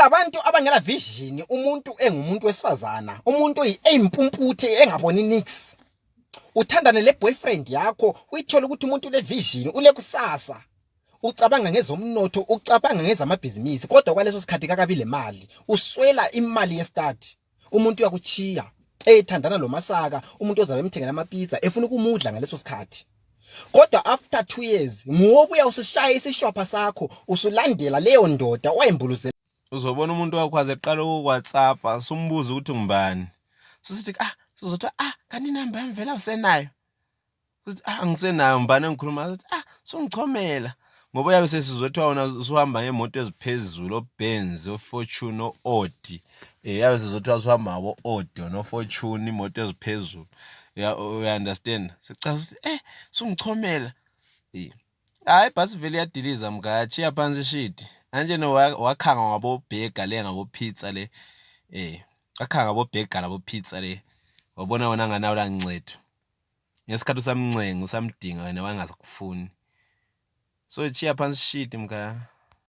Kunabantu abangela vision umuntu engumuntu wesifazana, umuntu oyimpumputhe engaboni nix. Uthandane le boyfriend yakho, uyithola ukuthi umuntu le vision, ule kusasa. Ucabanga ngezomnotho, ucabanga ngezamabhizinisi, kodwa kwaleso sikhathi kakabile imali. Uswela imali yestart. Umuntu uyakuchiya, ethandana lo masaka, umuntu ozabe emthengela amapizza, efuna ukumudla ngaleso sikhathi. Kodwa after 2 years, ngobuya usushaya isishopha sakho, usulandela leyo ndoda wayimbuluzela. Uzobona umuntu wakwaze eqala uWhatsApp, asumbuza ukuthi ngubani. Sithi sizothi kanti inamba yami vela usenayo. Sithi angisenayo mbani engikhuluma sithi sungichomela. Ngoba yabe sesizothiwa wona usuhamba ngemoto eziphezulu, oBenz, oFortune, oAudi. Yabe sezothiwa usuhamba ngabo Audi noFortune, imoto eziphezulu. You understand? Sicela ukuthi sungichomela. Hayi basi vele yadiliza mgachiya phansi shit. Anje no wakhanga ngabo burger le ngabo pizza le. Akhanga ngabo burger labo pizza le. Wabona wona nganawo la ncedo. Ngesikhathi usamncenga usamdinga wena wangazakufuni. So chiya phansi shit mga.